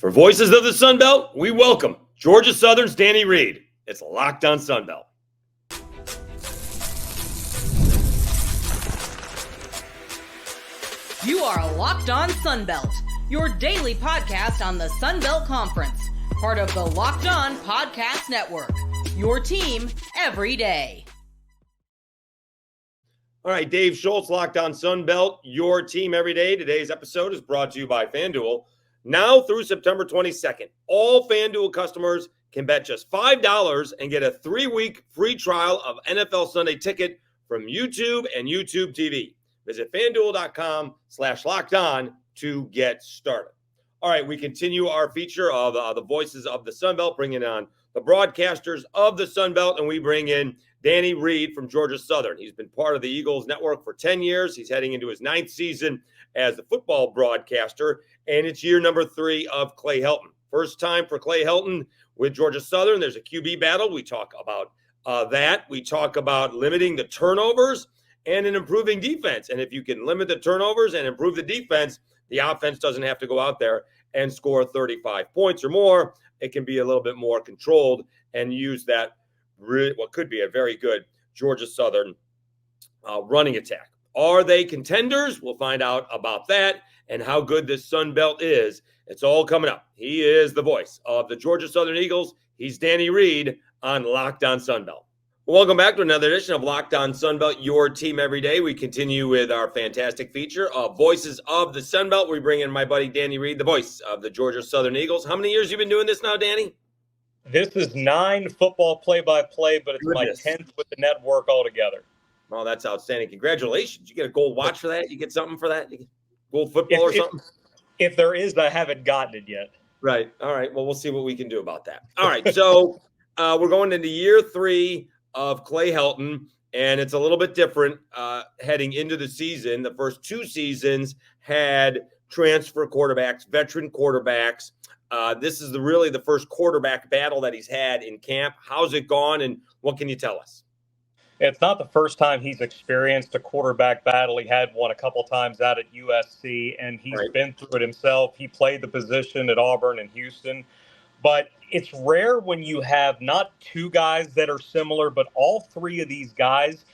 For Voices of the Sun Belt, we welcome Georgia Southern's Danny Reed. It's Locked on Sun Belt. You are Locked on Sun Belt, your daily podcast on the Sun Belt Conference, part of the Locked on Podcast Network, your team every day. All right, Dave Schultz, Locked on Sun Belt, your team every day. Today's episode is brought to you by FanDuel. Now through September 22nd, all FanDuel customers can bet just $5 and get a 3-week free trial of NFL Sunday Ticket from YouTube and YouTube TV. Visit FanDuel.com/lockedon to get started. All right, we continue our feature of the Voices of the Sun Belt, bringing on the broadcasters of the Sun Belt, and we bring in Danny Reed from Georgia Southern. He's been part of the Eagles network for 10 years. He's heading into his 9th season as the football broadcaster, and it's year number 3 of Clay Helton. First time for Clay Helton with Georgia Southern. There's a QB battle. We talk about that. We talk about limiting the turnovers and an improving defense. And if you can limit the turnovers and improve the defense, the offense doesn't have to go out there and score 35 points or more. It can be a little bit more controlled and use that what could be a very good Georgia Southern running attack. Are they contenders? We'll find out about that and how good this Sun Belt is. It's all coming up. He is the voice of the Georgia Southern Eagles. He's Danny Reed on Locked on Sun Belt. Welcome back to another edition of Locked on Sun Belt, your team every day. We continue with our fantastic feature of Voices of the Sun Belt. We bring in my buddy Danny Reed, the voice of the Georgia Southern Eagles. How many years you been doing this now, Danny? This is 9 football play-by-play, but it's my 10th with the network altogether. Oh, that's outstanding. Congratulations. You get a gold watch for that? You get something for that? You get gold football or something? If there is, I haven't gotten it yet. Right. All right. Well, we'll see what we can do about that. All right. So we're going into year 3 of Clay Helton, and it's a little bit different heading into the season. The first 2 seasons had transfer quarterbacks, veteran quarterbacks. This is really the first quarterback battle that he's had in camp. How's it gone, and what can you tell us? It's not the first time he's experienced a quarterback battle. He had one a couple times out at USC, and he's been through it himself. He played the position at Auburn and Houston. But it's rare when you have not 2 guys that are similar, but all 3 of these guys,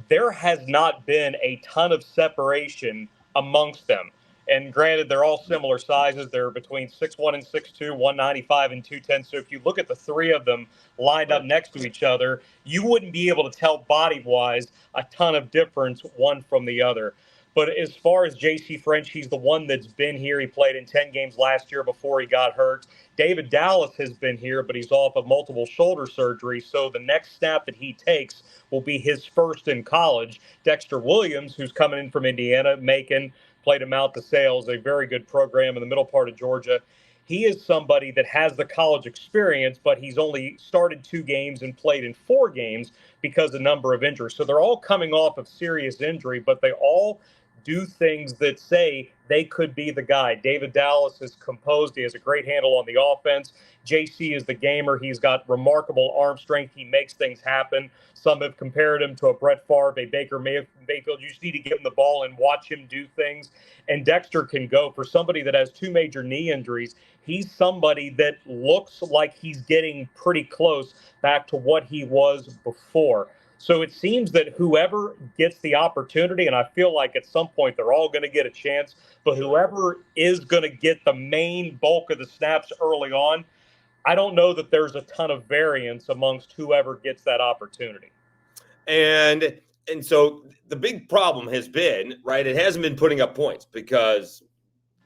there has not been a ton of separation amongst them. And granted, they're all similar sizes. They're between 6'1" and 6'2", 195 and 210. So if you look at the 3 of them lined up next to each other, you wouldn't be able to tell body-wise a ton of difference one from the other. But as far as J.C. French, he's the one that's been here. He played in 10 games last year before he got hurt. David Dallas has been here, but he's off of multiple shoulder surgery. So the next snap that he takes will be his first in college. Dexter Williams, who's coming in from Indiana, Macon, played him out to Sales, a very good program in the middle part of Georgia. He is somebody that has the college experience, but he's only started 2 games and played in 4 games because of the number of injuries. So they're all coming off of serious injury, but they all do things that say they could be the guy. David Dallas is composed. He has a great handle on the offense. JC is the gamer. He's got remarkable arm strength. He makes things happen. Some have compared him to a Brett Favre, a Baker Mayfield. You just need to give him the ball and watch him do things. And Dexter can go. For somebody that has 2 major knee injuries, he's somebody that looks like he's getting pretty close back to what he was before. So it seems that whoever gets the opportunity, and I feel like at some point they're all going to get a chance, but whoever is going to get the main bulk of the snaps early on, I don't know that there's a ton of variance amongst whoever gets that opportunity. And so the big problem has been, right, it hasn't been putting up points because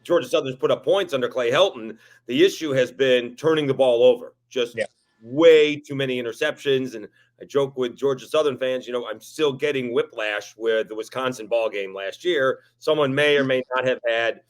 Georgia Southern's put up points under Clay Helton. The issue has been turning the ball over, just way too many interceptions. And I joke with Georgia Southern fans, I'm still getting whiplash with the Wisconsin ball game last year. Someone may or may not have had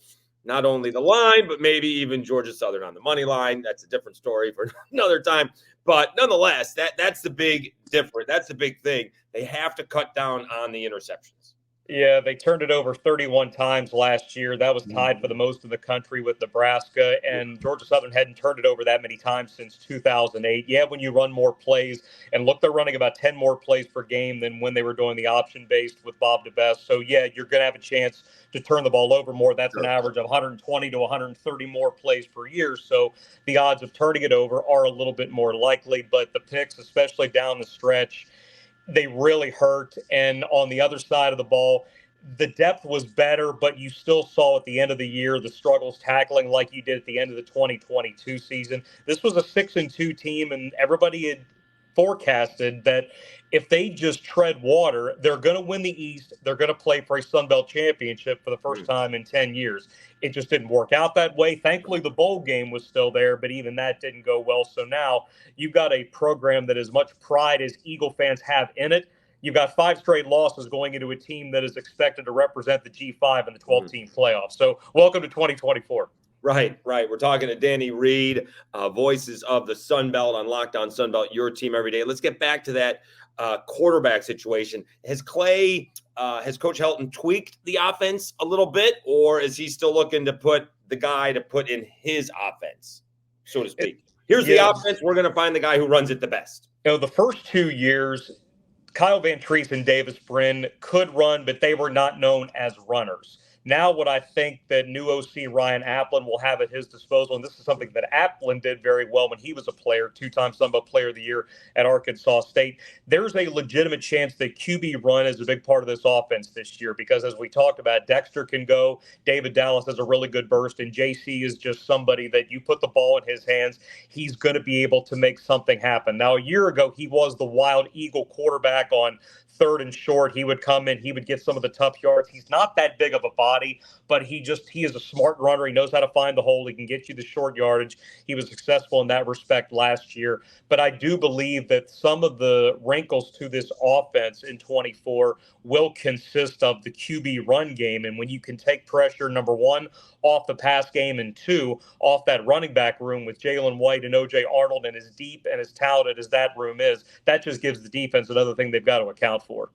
not only the line, but maybe even Georgia Southern on the money line. That's a different story for another time. But nonetheless, that's the big difference. That's the big thing. They have to cut down on the interceptions. Yeah, they turned it over 31 times last year. That was tied for the most in the country with Nebraska, and Georgia Southern hadn't turned it over that many times since 2008. Yeah, when you run more plays, and look, they're running about 10 more plays per game than when they were doing the option-based with Bob DeBest. So, yeah, you're going to have a chance to turn the ball over more. That's an average of 120 to 130 more plays per year. So the odds of turning it over are a little bit more likely, but the picks, especially down the stretch, they really hurt. And on the other side of the ball, the depth was better, but you still saw at the end of the year the struggles tackling like you did at the end of the 2022 season. This was a 6-2 team, and everybody had forecasted that if they just tread water, they're going to win the East. They're going to play for a Sun Belt championship for the first time in 10 years. It just didn't work out that way. Thankfully, the bowl game was still there, but even that didn't go well. So now you've got a program that as much pride as Eagle fans have in it. You've got 5 straight losses going into a team that is expected to represent the G5 in the 12-team playoffs. So welcome to 2024. Right. We're talking to Danny Reed, voices of the Sun Belt on Locked On Sun Belt, your team every day. Let's get back to that quarterback situation. Has Coach Helton tweaked the offense a little bit, or is he still looking to put the guy to put in his offense, so to speak? Here's the offense. We're going to find the guy who runs it the best. The first 2 years, Kyle Van Treese and Davis Brin could run, but they were not known as runners. Now, what I think that new OC Ryan Applin will have at his disposal, and this is something that Applin did very well when he was a player, 2-time Sun Belt Player of the Year at Arkansas State. There's a legitimate chance that QB run is a big part of this offense this year because, as we talked about, Dexter can go, David Dallas has a really good burst, and JC is just somebody that you put the ball in his hands, he's going to be able to make something happen. Now, a year ago, he was the Wild Eagle quarterback on 3rd and short. He would come in, he would get some of the tough yards. He's not that big of a body, but he is a smart runner. He knows how to find the hole. He can get you the short yardage. He was successful in that respect last year. But I do believe that some of the wrinkles to this offense in 24 will consist of the QB run game. And when you can take pressure, number 1, off the pass game, and 2, off that running back room with Jalen White and O.J. Arnold, and as deep and as talented as that room is, that just gives the defense another thing they've got to account for.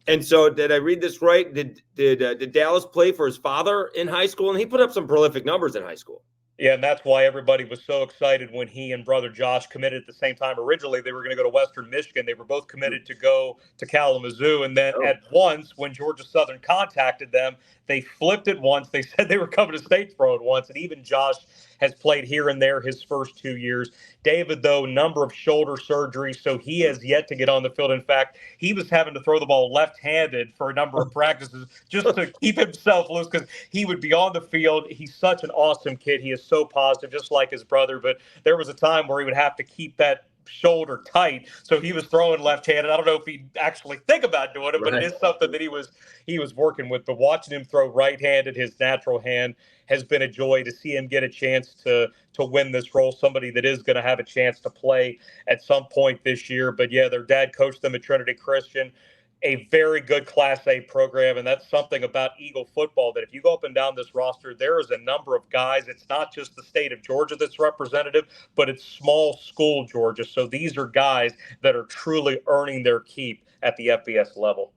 And so, did I read this right? Did Dallas play for his father in high school? And he put up some prolific numbers in high school. Yeah, and that's why everybody was so excited when he and brother Josh committed at the same time. Originally, they were going to go to Western Michigan. They were both committed to go to Kalamazoo. And then at once, when Georgia Southern contacted them, they flipped it once. They said they were coming to Statesboro at once. And even Josh has played here and there his first 2 years. David, though, number of shoulder surgeries, so he has yet to get on the field. In fact, he was having to throw the ball left-handed for a number of practices just to keep himself loose because he would be on the field. He's such an awesome kid. He is so positive, just like his brother. But there was a time where he would have to keep that shoulder tight, so he was throwing left-handed. I don't know if he'd actually think about doing it, but it is something that he was working with. But watching him throw right-handed, his natural hand, has been a joy to see him get a chance to win this role, somebody that is going to have a chance to play at some point this year. But yeah, their dad coached them at Trinity Christian, a very good Class A program, and that's something about Eagle football that if you go up and down this roster, there is a number of guys. It's not just the state of Georgia that's representative, but it's small school Georgia. So these are guys that are truly earning their keep at the FBS level.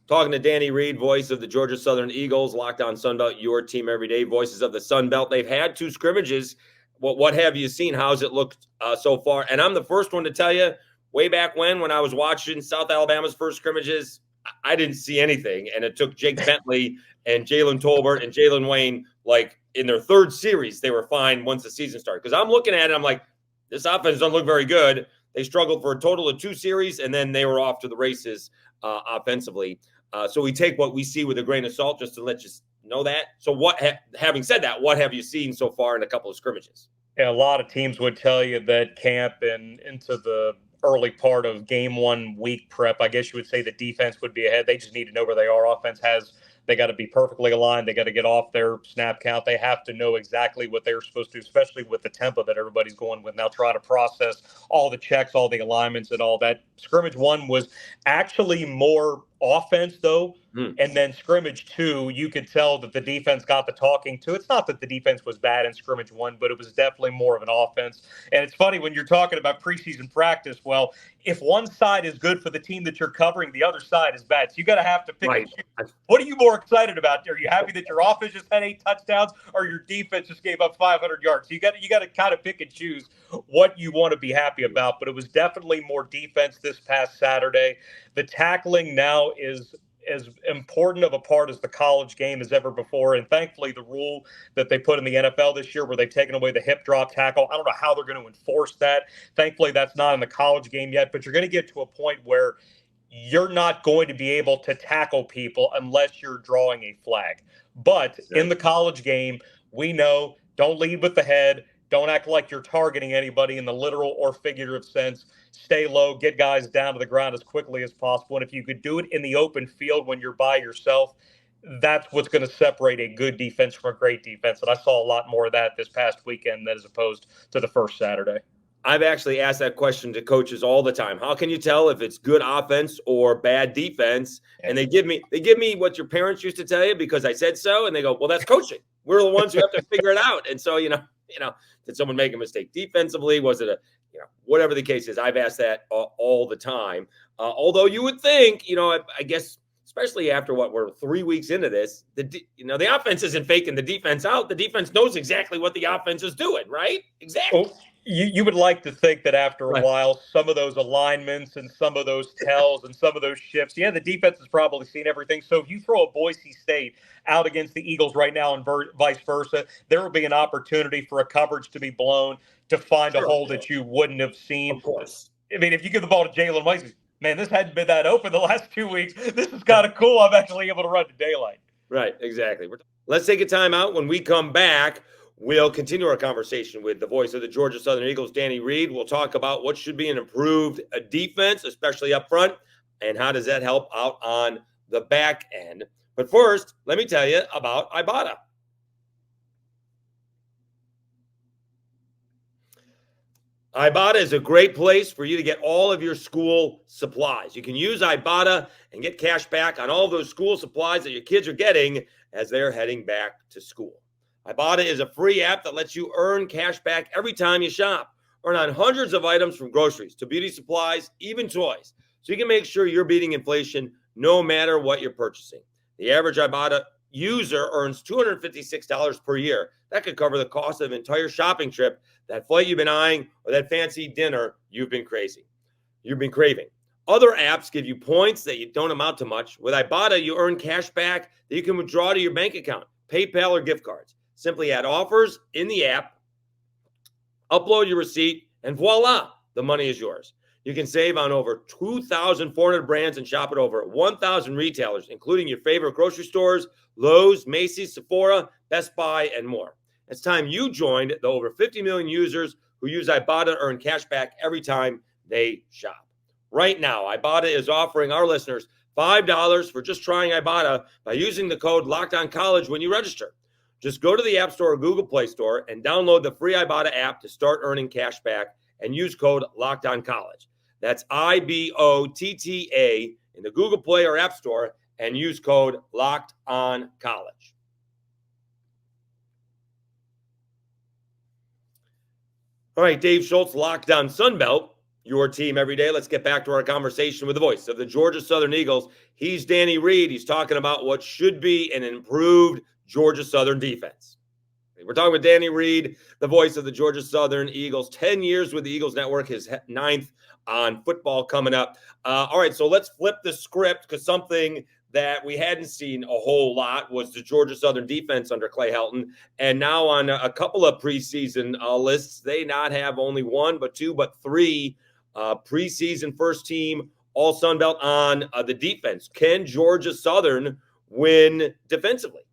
Talking to Danny Reed, voice of the Georgia Southern Eagles, Locked On Sun Belt, your team every day, voices of the Sun Belt. They've had 2 scrimmages. What have you seen? How's it looked so far? And I'm the first one to tell you, way back when I was watching South Alabama's first scrimmages, I didn't see anything. And it took Jake Bentley and Jalen Tolbert and Jalen Wayne, like in their 3rd series, they were fine once the season started. Because I'm looking at it, I'm like, this offense doesn't look very good. They struggled for a total of 2 series, and then they were off to the races offensively. So we take what we see with a grain of salt, just to let you know that. So having said that, what have you seen so far in a couple of scrimmages? Yeah, a lot of teams would tell you that camp and into the early part of game 1 week prep, I guess you would say the defense would be ahead. They just need to know where they are. Offense they got to be perfectly aligned. They got to get off their snap count. They have to know exactly what they're supposed to do, especially with the tempo that everybody's going with now, try to process all the checks, all the alignments and all that. Scrimmage 1 was actually more offense, though, and then scrimmage 2, you could tell that the defense got the talking to. It's not that the defense was bad in scrimmage 1, but it was definitely more of an offense. And it's funny when you're talking about preseason practice. Well, if one side is good for the team that you're covering, the other side is bad. So you got to have to pick and choose. What are you more excited about? Are you happy that your offense just had 8 touchdowns, or your defense just gave up 500 yards? So you got to kind of pick and choose what you want to be happy about. But it was definitely more defense this past Saturday. The tackling now is as important of a part as the college game as ever before. And thankfully, the rule that they put in the NFL this year where they've taken away the hip drop tackle, I don't know how they're going to enforce that. Thankfully, that's not in the college game yet, but you're going to get to a point where you're not going to be able to tackle people unless you're drawing a flag. But in the college game, we know don't lead with the head. Don't act like you're targeting anybody in the literal or figurative sense. Stay low, get guys down to the ground as quickly as possible. And if you could do it in the open field when you're by yourself, that's what's going to separate a good defense from a great defense. And I saw a lot more of that this past weekend as opposed to the first Saturday. I've actually asked that question to coaches all the time. How can you tell if it's good offense or bad defense? And they give me what your parents used to tell you because I said so. And they go, well, that's coaching. We're the ones who have to figure it out. And so, did someone make a mistake defensively? Was it whatever the case is? I've asked that all the time. Although you would think, I guess, especially after we're 3 weeks into this, the offense isn't faking the defense out. The defense knows exactly what the offense is doing, right? Exactly. Well, you would like to think that after a while, some of those alignments and some of those tells and some of those shifts, the defense has probably seen everything. So if you throw a Boise State out against the Eagles right now and vice versa, there will be an opportunity for a coverage to be blown to find a hole that you wouldn't have seen. Of course. I mean, if you give the ball to Jalen White, man, this hadn't been that open the last 2 weeks. This is kind of cool. I'm actually able to run to daylight. Right, exactly. Let's take a time out. When we come back, we'll continue our conversation with the voice of the Georgia Southern Eagles, Danny Reed. We'll talk about what should be an improved defense, especially up front, and how does that help out on the back end. But first, let me tell you about Ibotta. Ibotta is a great place for you to get all of your school supplies. You can use Ibotta and get cash back on all those school supplies that your kids are getting as they're heading back to school. Ibotta is a free app that lets you earn cash back every time you shop. Earn on hundreds of items from groceries to beauty supplies, even toys. So you can make sure you're beating inflation no matter what you're purchasing. The average Ibotta user earns $256 per year. That could cover the cost of an entire shopping trip, that flight you've been eyeing, or that fancy dinner you've been craving. Other apps give you points that don't amount to much. With Ibotta, you earn cash back that you can withdraw to your bank account, PayPal, or gift cards. Simply add offers in the app, upload your receipt, and voila, the money is yours. You can save on over 2,400 brands and shop at over 1,000 retailers, including your favorite grocery stores, Lowe's, Macy's, Sephora, Best Buy, and more. It's time you joined the over 50 million users who use Ibotta to earn cash back every time they shop. Right now, Ibotta is offering our listeners $5 for just trying Ibotta by using the code LOCKEDONCollege when you register. Just go to the App Store or Google Play Store and download the free Ibotta app to start earning cash back and use code LOCKEDONCollege. That's IBOTTA in the Google Play or App Store and use code LOCKEDONCollege. All right, Dave Schultz, Locked On Sunbelt, your team every day. Let's get back to our conversation with the voice of the Georgia Southern Eagles. He's Danny Reed. He's talking about what should be an improved Georgia Southern defense. We're talking with Danny Reed, the voice of the Georgia Southern Eagles. 10 years with the Eagles Network, his 9th on football coming up. All right, so let's flip the script because something that we hadn't seen a whole lot was the Georgia Southern defense under Clay Helton. And now on a couple of preseason lists, they not have only one, but two, but three preseason first team all Sun Belt on the defense. Can Georgia Southern win defensively?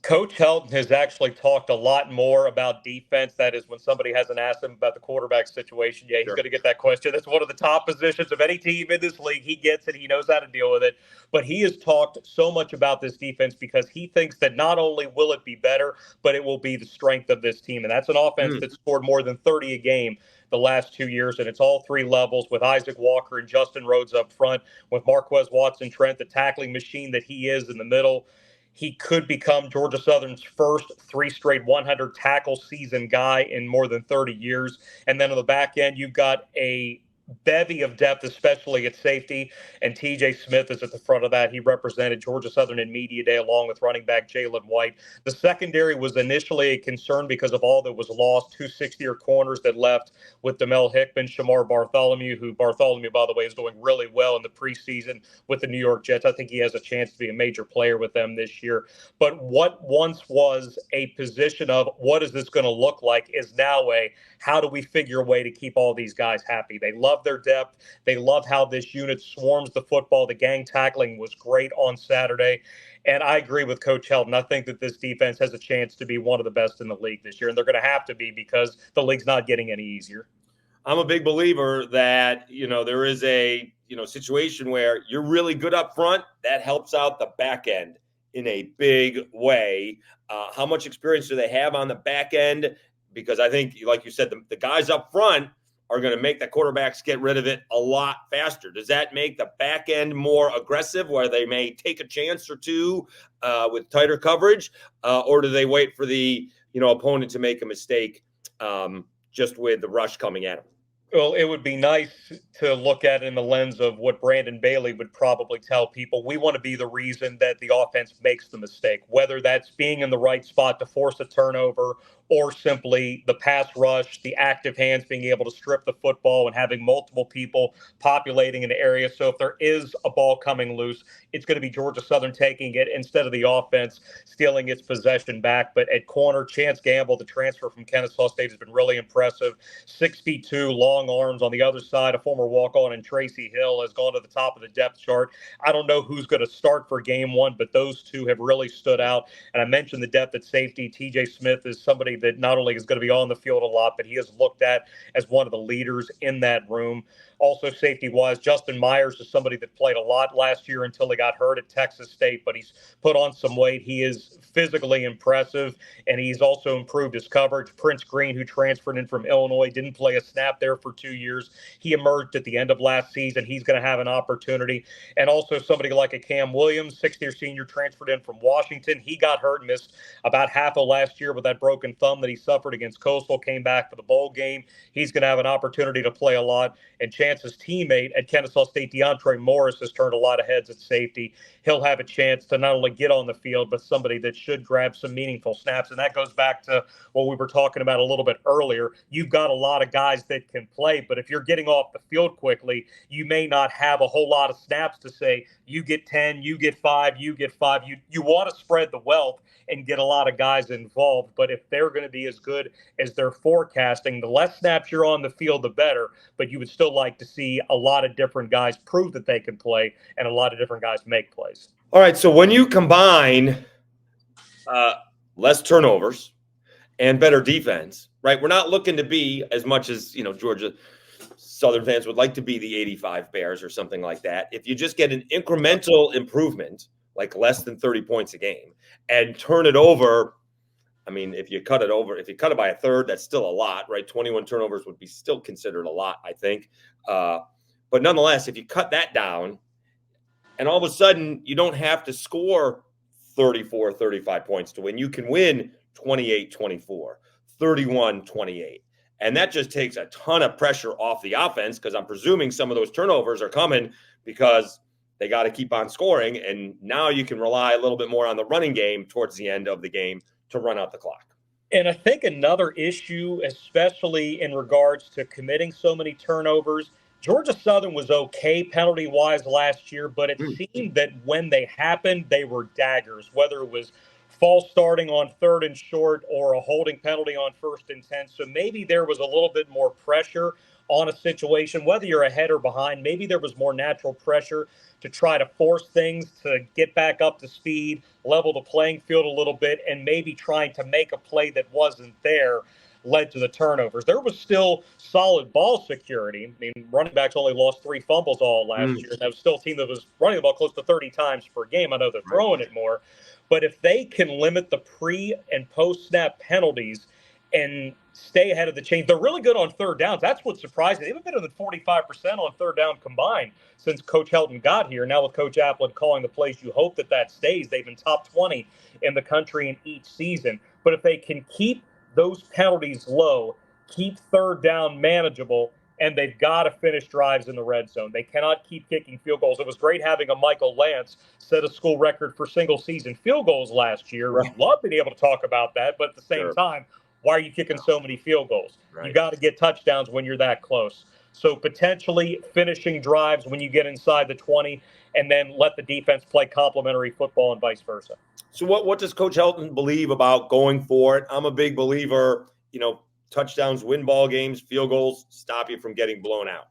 Coach Helton has actually talked a lot more about defense. That is, when somebody hasn't asked him about the quarterback situation, yeah, he's Sure. going to get that question. That's one of the top positions of any team in this league. He gets it. He knows how to deal with it. But he has talked so much about this defense because he thinks that not only will it be better, but it will be the strength of this team. And that's an offense that scored more than 30 a game the last 2 years, and it's all three levels with Isaac Walker and Justin Rhodes up front, with Marquez Watson Trent, the tackling machine that he is in the middle. He could become Georgia Southern's first three straight 100 tackle season guy in more than 30 years. And then on the back end, you've got a bevy of depth, especially at safety. And TJ Smith is at the front of that. He represented Georgia Southern in Media Day along with running back Jalen White. The secondary was initially a concern because of all that was lost. 2 six-year corners that left with Demel Hickman, Shamar Bartholomew, who Bartholomew, by the way, is doing really well in the preseason with the New York Jets. I think he has a chance to be a major player with them this year. But what once was a position of what is this going to look like is now a how do we figure a way to keep all these guys happy? They love their depth. They love how this unit swarms the football. The gang tackling was great on Saturday. And I agree with Coach Helton. I think that this defense has a chance to be one of the best in the league this year. And they're going to have to be because the league's not getting any easier. I'm a big believer that, there is a, situation where you're really good up front. That helps out the back end in a big way. How much experience do they have on the back end? Because I think, like you said, the guys up front are going to make the quarterbacks get rid of it a lot faster. Does that make the back end more aggressive where they may take a chance or two with tighter coverage? Or do they wait for the, opponent to make a mistake just with the rush coming at them? Well, it would be nice to look at it in the lens of what Brandon Bailey would probably tell people. We want to be the reason that the offense makes the mistake, whether that's being in the right spot to force a turnover or simply the pass rush, the active hands being able to strip the football and having multiple people populating an area. So if there is a ball coming loose, it's going to be Georgia Southern taking it instead of the offense stealing its possession back. But at corner, Chance Gamble, the transfer from Kennesaw State, has been really impressive. 6'2", long arms on the other side. A former walk-on in Tracy Hill has gone to the top of the depth chart. I don't know who's going to start for game one, but those two have really stood out. And I mentioned the depth at safety. TJ Smith is somebody that not only is going to be on the field a lot, but he is looked at as one of the leaders in that room. Also, safety-wise, Justin Myers is somebody that played a lot last year until he got hurt at Texas State, but he's put on some weight. He is physically impressive, and he's also improved his coverage. Prince Green, who transferred in from Illinois, didn't play a snap there for 2 years. He emerged at the end of last season. He's going to have an opportunity. And also somebody like a Cam Williams, sixth-year senior, transferred in from Washington. He got hurt and missed about half of last year with that broken thumb that he suffered against Coastal, came back for the bowl game. He's going to have an opportunity to play a lot. And Chance's teammate at Kennesaw State, DeAndre Morris, has turned a lot of heads at safety. He'll have a chance to not only get on the field, but somebody that should grab some meaningful snaps. And that goes back to what we were talking about a little bit earlier. You've got a lot of guys that can play, but if you're getting off the field quickly, you may not have a whole lot of snaps to say, you get 10, you get 5, you get 5. You want to spread the wealth and get a lot of guys involved. But if they're going to be as good as they're forecasting, the less snaps you're on the field, the better. But you would still like to see a lot of different guys prove that they can play and a lot of different guys make plays. All right, so when you combine less turnovers and better defense, right? We're not looking to be as much as, Georgia Southern fans would like to be the 85 Bears or something like that. If you just get an incremental improvement, like less than 30 points a game, and turn it over, I mean, if you cut it by a third, that's still a lot, right? 21 turnovers would be still considered a lot, I think. But nonetheless, if you cut that down, and all of a sudden you don't have to score 34, 35 points to win. You can win 28-24, 31-28. And that just takes a ton of pressure off the offense because I'm presuming some of those turnovers are coming because they got to keep on scoring. And now you can rely a little bit more on the running game towards the end of the game to run out the clock. And I think another issue, especially in regards to committing so many turnovers, Georgia Southern was okay penalty-wise last year, but it seemed that when they happened, they were daggers, whether it was false starting on 3rd and short or a holding penalty on 1st and 10. So maybe there was a little bit more pressure on a situation, whether you're ahead or behind, maybe there was more natural pressure to try to force things to get back up to speed, level the playing field a little bit, and maybe trying to make a play that wasn't there led to the turnovers. There was still solid ball security. I mean, running backs only lost 3 fumbles all last year. That was still a team that was running the ball close to 30 times per game. I know they're throwing it more. But if they can limit the pre- and post-snap penalties and stay ahead of the chains, they're really good on third downs. That's what's surprising. They've been better than 45% on third down combined since Coach Helton got here. Now with Coach Applin calling the plays, you hope that stays. They've been top 20 in the country in each season. But if they can keep those penalties low, keep third down manageable, and they've got to finish drives in the red zone. They cannot keep kicking field goals. It was great having a Michael Lance set a school record for single-season field goals last year. We'd love being able to talk about that, but at the same time, why are you kicking so many field goals? You got to get touchdowns when you're that close. So potentially finishing drives when you get inside the 20, and then let the defense play complementary football and vice versa. So what does Coach Helton believe about going for it? I'm a big believer, touchdowns win ball games, field goals stop you from getting blown out.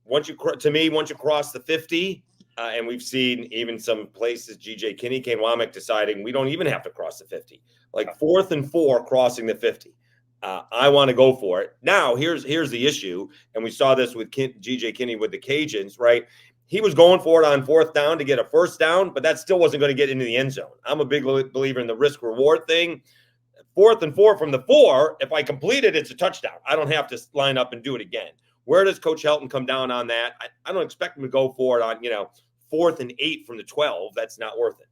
Once you cross the 50, and we've seen even some places, G.J. Kinney, Kane Womack deciding we don't even have to cross the 50. Like 4th and 4 crossing the 50. I want to go for it. Now, here's the issue, and we saw this with G.J. Kinney with the Cajuns, right? He was going for it on 4th down to get a first down, but that still wasn't going to get into the end zone. I'm a big believer in the risk-reward thing. 4th and 4 from the 4, if I complete it, it's a touchdown. I don't have to line up and do it again. Where does Coach Helton come down on that? I don't expect him to go for it on, 4th and 8 from the 12. That's not worth it.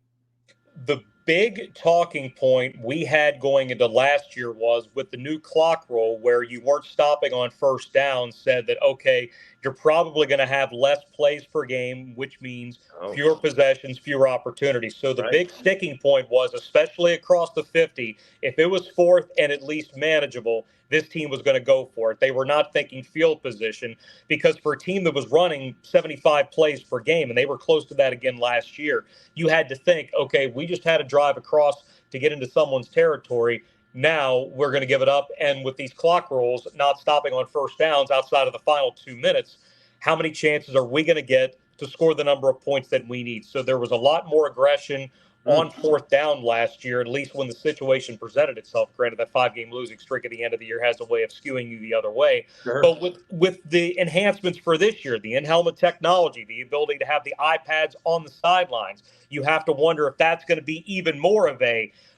The big talking point we had going into last year was with the new clock rule where you weren't stopping on first down, said that, okay, you're probably going to have less plays per game, which means fewer possessions, fewer opportunities. So the big sticking point was, especially across the 50, if it was 4th and at least manageable, this team was going to go for it. They were not thinking field position, because for a team that was running 75 plays per game, and they were close to that again last year, you had to think, okay, we just had to drive across to get into someone's territory. Now we're going to give it up. And with these clock rules, not stopping on first downs outside of the final 2 minutes, how many chances are we going to get to score the number of points that we need? So there was a lot more aggression on 4th down last year, at least when the situation presented itself. Granted, that 5-game losing streak at the end of the year has a way of skewing you the other way. But with the enhancements for this year, the in-helmet technology, the ability to have the iPads on the sidelines, you have to wonder if that's going to be even more of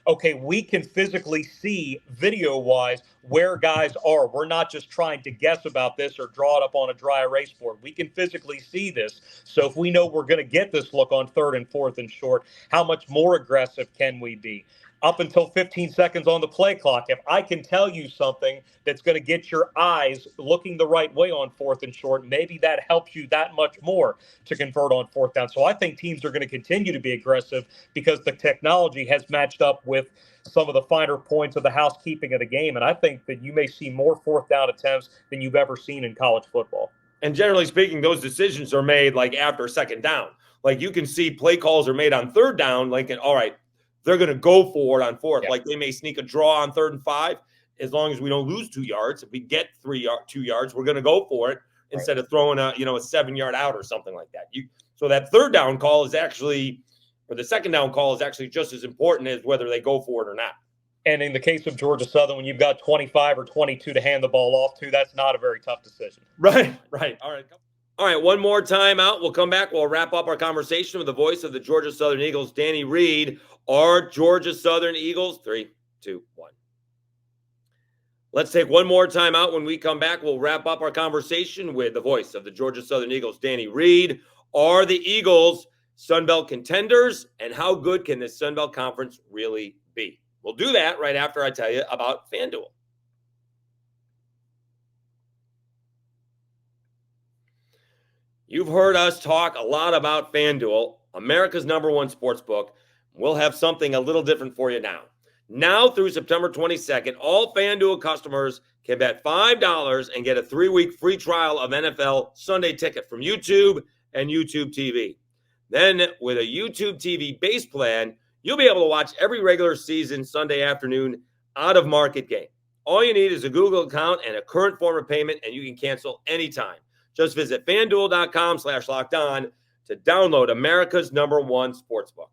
okay, we can physically see video-wise where guys are. We're not just trying to guess about this or draw it up on a dry erase board. We can physically see this. So if we know we're going to get this look on 3rd and 4th and short, how much more aggressive can we be? Up until 15 seconds on the play clock, if I can tell you something that's going to get your eyes looking the right way on 4th and short, maybe that helps you that much more to convert on 4th down. So I think teams are going to continue to be aggressive because the technology has matched up with some of the finer points of the housekeeping of the game. And I think that you may see more 4th down attempts than you've ever seen in college football. And generally speaking, those decisions are made like after 2nd down. Like you can see play calls are made on 3rd down, like, all right, they're going to go for it on 4th. Like they may sneak a draw on 3rd and 5, as long as we don't lose 2 yards. If we get 2 yards, we're going to go for it instead of throwing a 7-yard out or something like that. So that 3rd down call is actually, or the 2nd down call is actually just as important as whether they go for it or not. And in the case of Georgia Southern, when you've got 25 or 22 to hand the ball off to, that's not a very tough decision. Right. All right, one more time out. We'll come back. We'll wrap up our conversation with the voice of the Georgia Southern Eagles, Danny Reed. Our Georgia Southern Eagles, 3, 2, 1. Let's take one more time out. When we come back, we'll wrap up our conversation with the voice of the Georgia Southern Eagles, Danny Reed. Are the Eagles Sunbelt contenders, and how good can this Sunbelt Conference really be? We'll do that right after I tell you about FanDuel. You've heard us talk a lot about FanDuel, America's #1 sportsbook. We'll have something a little different for you now. Now through September 22nd, all FanDuel customers can bet $5 and get a 3-week free trial of NFL Sunday Ticket from YouTube and YouTube TV. Then with a YouTube TV base plan, you'll be able to watch every regular season Sunday afternoon out-of-market game. All you need is a Google account and a current form of payment, and you can cancel anytime. Just visit FanDuel.com/lockedon to download America's #1 sportsbook.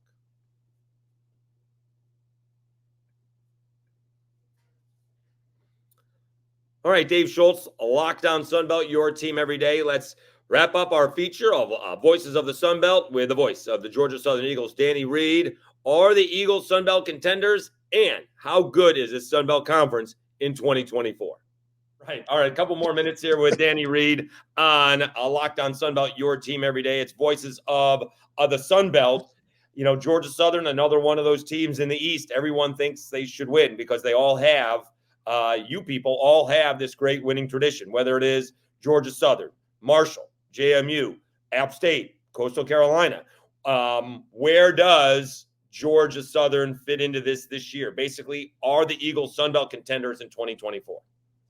All right, Dave Schultz, Locked On Sunbelt, your team every day. Let's wrap up our feature of Voices of the Sunbelt with the voice of the Georgia Southern Eagles, Danny Reed. Are the Eagles Sunbelt contenders? And how good is this Sunbelt Conference in 2024? Right. All right, a couple more minutes here with Danny Reed on Locked On Sunbelt, your team every day. It's Voices of the Sunbelt. You know, Georgia Southern, another one of those teams in the East. Everyone thinks they should win because they all have you people all have this great winning tradition, whether it is Georgia Southern, Marshall, JMU, App State, Coastal Carolina. Where does Georgia Southern fit into this year? Basically, are the Eagles Sunbelt contenders in 2024?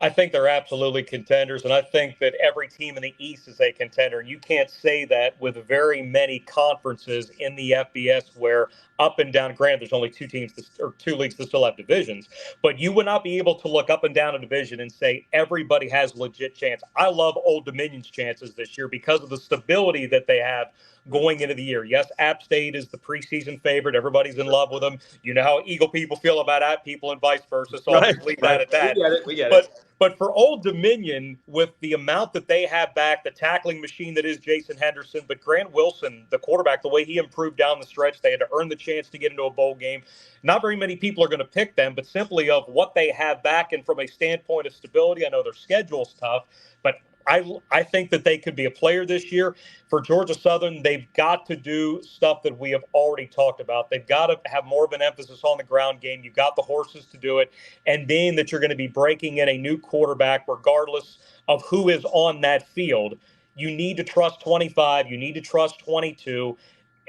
I think they're absolutely contenders, and I think that every team in the East is a contender. And you can't say that with very many conferences in the FBS where up and down, granted, there's only two leagues that still have divisions, but you would not be able to look up and down a division and say everybody has legit chance. I love Old Dominion's chances this year because of the stability that they have going into the year. Yes, App State is the preseason favorite. Everybody's in love with them. You know how Eagle people feel about App people and vice versa, so I'll just leave that at that. We get it. But for Old Dominion, with the amount that they have back, the tackling machine that is Jason Henderson, but Grant Wilson, the quarterback, the way he improved down the stretch, they had to earn the chance to get into a bowl game. Not very many people are going to pick them, but simply of what they have back and from a standpoint of stability, I know their schedule's tough, but I think that they could be a player this year. For Georgia Southern, they've got to do stuff that we have already talked about. They've got to have more of an emphasis on the ground game. You've got the horses to do it. And being that you're going to be breaking in a new quarterback, regardless of who is on that field, you need to trust 25. You need to trust 22.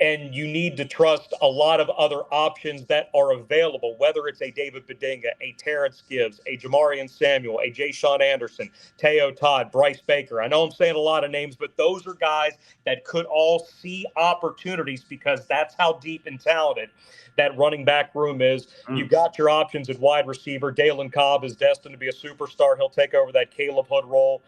And you need to trust a lot of other options that are available, whether it's a David Bedinga, a Terrence Gibbs, a Jamarian Samuel, a Jay Sean Anderson, Teo Todd, Bryce Baker. I know I'm saying a lot of names, but those are guys that could all see opportunities because that's how deep and talented that running back room is. You've got your options at wide receiver. Dalen Cobb is destined to be a superstar. He'll take over that Caleb Hood role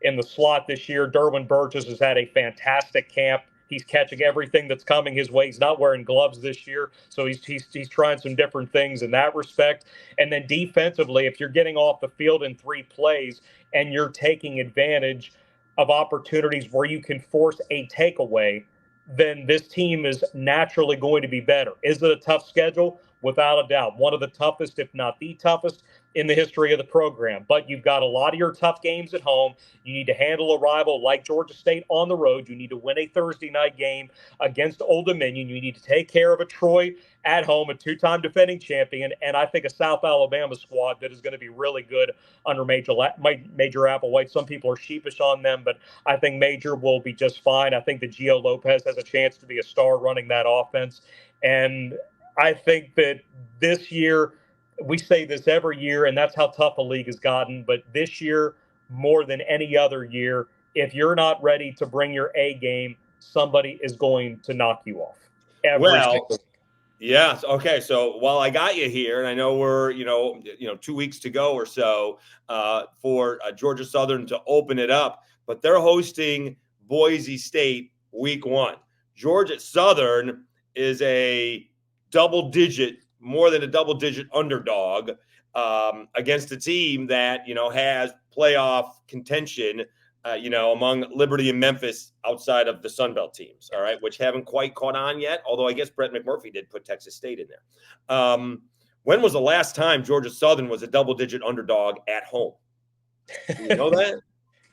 in the slot this year. Derwin Burgess has had a fantastic camp. He's catching everything that's coming his way. He's not wearing gloves this year, so he's trying some different things in that respect. And then defensively, if you're getting off the field in 3 plays and you're taking advantage of opportunities where you can force a takeaway, then this team is naturally going to be better. Is it a tough schedule? Without a doubt. One of the toughest, if not the toughest, in the history of the program. But you've got a lot of your tough games at home. You need to handle a rival like Georgia State on the road. You need to win a Thursday night game against Old Dominion. You need to take care of a Troy at home, a 2-time defending champion, and I think a South Alabama squad that is going to be really good under Major Applewhite. Some people are sheepish on them, but I think Major will be just fine. I think that Gio Lopez has a chance to be a star running that offense. And I think that this year, we say this every year, and that's how tough a league has gotten. But this year, more than any other year, if you're not ready to bring your A game, somebody is going to knock you off. Yeah. Okay. So while I got you here, and I know we're 2 weeks to go or so for Georgia Southern to open it up, but they're hosting Boise State week 1. Georgia Southern is more than a double-digit underdog against a team that, has playoff contention, among Liberty and Memphis outside of the Sunbelt teams, all right, which haven't quite caught on yet, although I guess Brett McMurphy did put Texas State in there. When was the last time Georgia Southern was a double-digit underdog at home? Do you know that?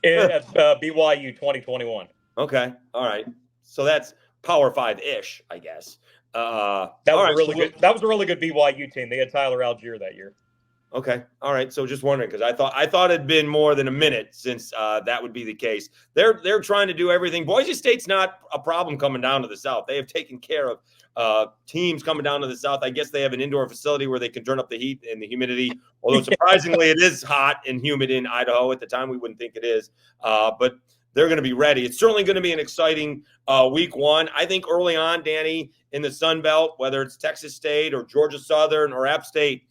At BYU 2021. Okay. All right. So that's Power 5-ish, I guess. That was a really good BYU team. They had Tyler Algier that year. Okay. All right. So just wondering, because I thought it'd been more than a minute since that would be the case. They're trying to do everything. Boise State's not a problem coming down to the South. They have taken care of teams coming down to the South. I guess they have an indoor facility where they can turn up the heat and the humidity. Although surprisingly, it is hot and humid in Idaho. At the time, we wouldn't think it is. But they're going to be ready. It's certainly going to be an exciting week 1. I think early on, Danny, in the Sun Belt, whether it's Texas State or Georgia Southern or App State,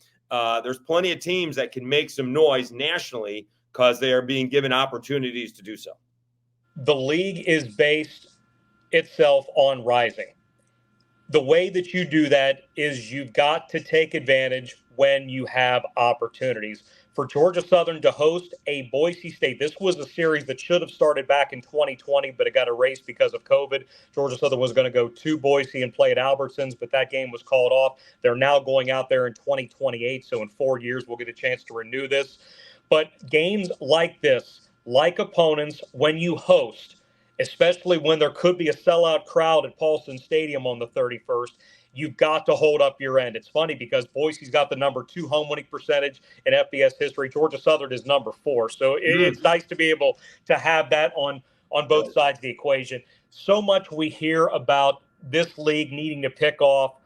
there's plenty of teams that can make some noise nationally because they are being given opportunities to do so. The league is based itself on rising. The way that you do that is you've got to take advantage when you have opportunities. For Georgia Southern to host a Boise State, this was a series that should have started back in 2020, but it got erased because of COVID. Georgia Southern was going to go to Boise and play at Albertsons, but that game was called off. They're now going out there in 2028, so in 4 years we'll get a chance to renew this. But games like this, like opponents, when you host, especially when there could be a sellout crowd at Paulson Stadium on the 31st, you've got to hold up your end. It's funny because Boise's got the number 2 home winning percentage in FBS history. Georgia Southern is number 4. So it's nice to be able to have that on both sides of the equation. So much we hear about this league needing to pick off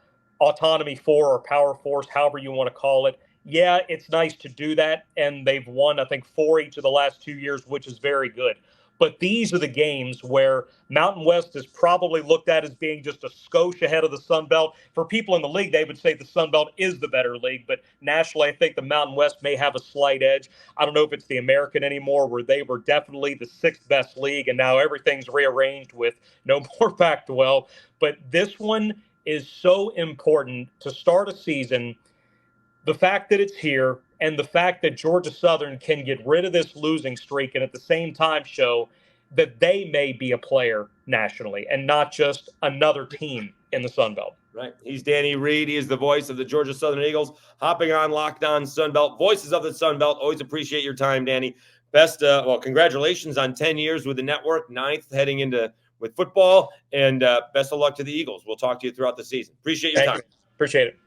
Autonomy 4 or Power Force, however you want to call it. Yeah, it's nice to do that. And they've won, I think, 4 each of the last 2 years, which is very good. But these are the games where Mountain West is probably looked at as being just a skosh ahead of the Sun Belt. For people in the league, they would say the Sun Belt is the better league. But nationally, I think the Mountain West may have a slight edge. I don't know if it's the American anymore, where they were definitely the 6th best league, and now everything's rearranged with no more Pac-12. But this one is so important to start a season. The fact that it's here and the fact that Georgia Southern can get rid of this losing streak and at the same time show that they may be a player nationally and not just another team in the Sun Belt. Right. He's Danny Reed. He is the voice of the Georgia Southern Eagles, hopping on Locked On Sun Belt. Voices of the Sun Belt. Always appreciate your time, Danny. Congratulations on 10 years with the network, 9th heading into with football, and best of luck to the Eagles. We'll talk to you throughout the season. Appreciate your time. Appreciate it.